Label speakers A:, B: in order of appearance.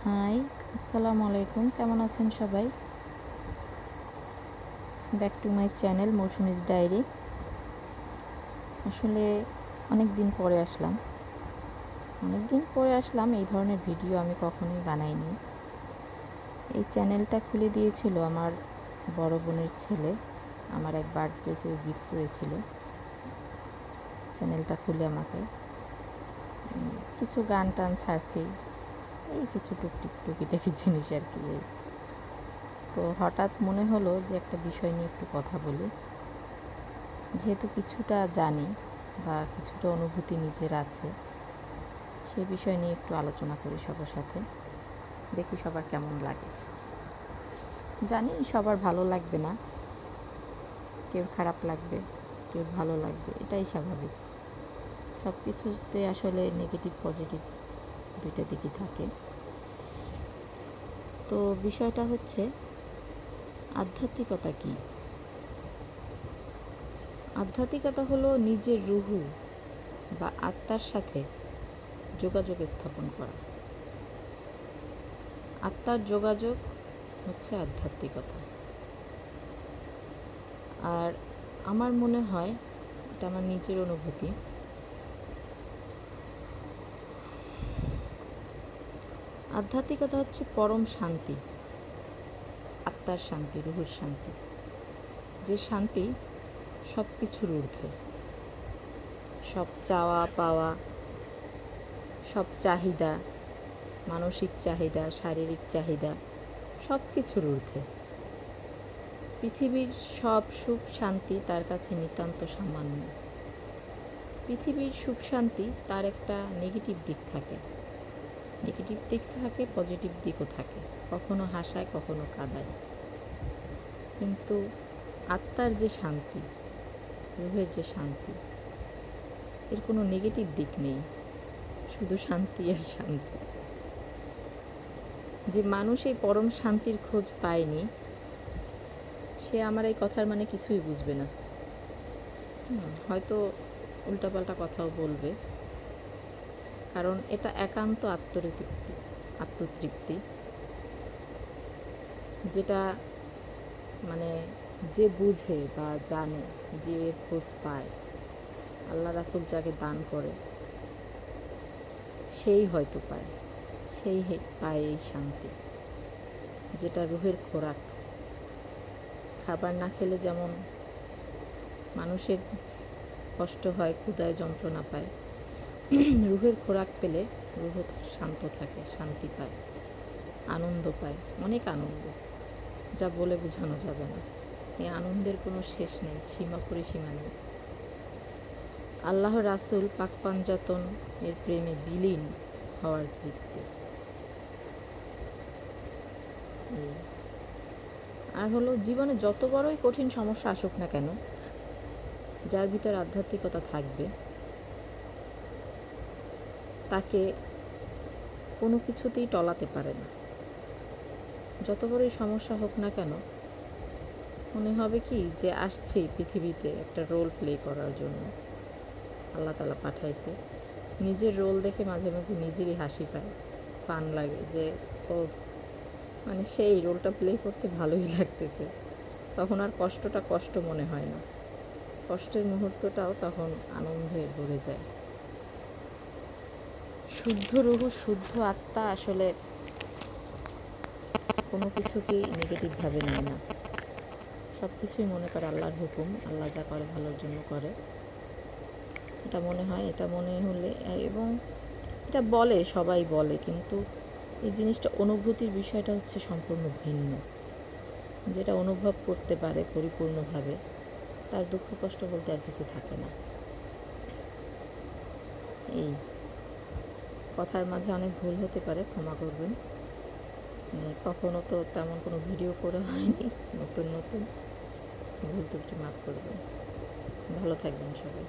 A: High, আসসালামু আলাইকুম। কেমন আছেন সবাই? Back to my channel Mousumi's diary. আসলে অনেক দিন পরে আসলাম। এই ধরনের ভিডিও আমি কখনোই বানাইনি। এই চ্যানেলটা খুলে দিয়েছিল আমার বড় বোনের ছেলে, আমার এক বার্থডেতে গিফট করেছিল। চ্যানেলটা খুলে আমাকে কিছু গান টান ছাড়ছি, এই কিছু টুকিটাকি জিনিস আর কি। তো হঠাৎ মনে হলো যে একটা বিষয় নিয়ে একটু কথা বলি, যেহেতু কিছুটা জানি বা কিছুটা অনুভূতি নিজের আছে, সেই বিষয় নিয়ে একটু আলোচনা করি সবার সাথে। দেখি সবার কেমন লাগে। জানি সবার ভালো লাগবে না, কেউ খারাপ লাগবে, কেউ ভালো লাগবে, এটাই স্বাভাবিক। সব কিছুতে আসলে নেগেটিভ পজিটিভ দুইটা দিকই থাকে। তো বিষয়টা হচ্ছে আধ্যাত্মিকতা কী? আধ্যাত্মিকতা হলো নিজের রুহু বা আত্মার সাথে যোগাযোগ স্থাপন করা। আত্মার যোগাযোগ হচ্ছে আধ্যাত্মিকতা। আর আমার মনে হয়, এটা আমার নিজের অনুভূতি, আধ্যাত্মিকতা হচ্ছে পরম শান্তি, আত্মার শান্তি, রুহের শান্তি, যে শান্তি সব কিছুর ঊর্ধ্বে। সব চাওয়া পাওয়া, সব চাহিদা, মানসিক চাহিদা, শারীরিক চাহিদা, সব কিছুর ঊর্ধ্বে। পৃথিবীর সব সুখ শান্তি তার কাছে নিতান্ত সামান্য। পৃথিবীর সুখ শান্তি তার একটা নেগেটিভ দিক থাকে, পজিটিভ দিকও থাকে, কখনো হাসায়, কখনো কাঁদায়। কিন্তু আত্মার যে শান্তি, রুহের যে শান্তি, এর কোনো নেগেটিভ দিক নেই, শুধু শান্তি আর শান্তি। যে মানুষ এই পরম শান্তির খোঁজ পায়নি, সে আমার এই কথার মানে কিছুই বুঝবে না। হয়তো উল্টাপাল্টা কথাও বলবে, কারণ এটা একান্ত আত্মতৃপ্তি, যেটা মানে যে বুঝে বা জানে, যে এর খোঁজ পায়, আল্লাহ রাসূল যাকে দান করে, সেই হয়তো পায় এই শান্তি, যেটা রুহের খোরাক। খাবার না খেলে যেমন মানুষের কষ্ট হয়, ক্ষুধায় যন্ত্রণা পায়, রুহের খোরাক পেলে রুহ শান্ত থাকে, শান্তি পায়, আনন্দ পায়, অনেক আনন্দ, যা বলে বোঝানো যাবে না। এই আনন্দের কোনো শেষ নেই, সীমা পরিসীমা নেই। আল্লাহ রাসূল পাক পাঞ্জাতন এর প্রেমে বিলীন হওয়ার তৃপ্তি। আর হলো, জীবনে যত বড়ই কঠিন সমস্যা আসুক না কেন, যার ভিতর আধ্যাত্মিকতা থাকবে, তাকে কোনো কিছুতেই টলাতে পারে না। যত বড়ই সমস্যা হোক না কেন, মনে হবে কি যে আসছি পৃথিবীতে একটা রোল প্লে করার জন্য, আল্লাহ তাআলা পাঠাইছে। নিজের রোল দেখে মাঝে মাঝে নিজেরই হাসি পায়, ফান লাগে, যে ও মানে সেই রোলটা প্লে করতে ভালোই লাগতেছে। তখন আর কষ্টটা কষ্ট মনে হয় না, কষ্টের মুহূর্তটাও তখন আনন্দে ভরে যায়। শুদ্ধ রুহ, শুদ্ধ আত্মা আসলে কোনো কিছুকেই নেগেটিভভাবে নেয় না, সব কিছুই মনে করে আল্লাহর হুকুম, আল্লাহ যা করে ভালোর জন্য করে, এটা মনে হয়। এটা মনে হলে, এবং এটা বলে, সবাই বলে, কিন্তু এই জিনিসটা অনুভূতির বিষয়টা হচ্ছে সম্পূর্ণ ভিন্ন। যেটা অনুভব করতে পারে পরিপূর্ণভাবে, তার দুঃখ কষ্ট বলতে আর কিছু থাকে না। এই কথার মাঝে অনেক ভুল হতে পারে, ক্ষমা করবেন। কখনো তো তেমন কোনো ভিডিও করা হয়নি, নতুন ভুল ত্রুটি মাফ করবেন। ভালো থাকবেন সবাই।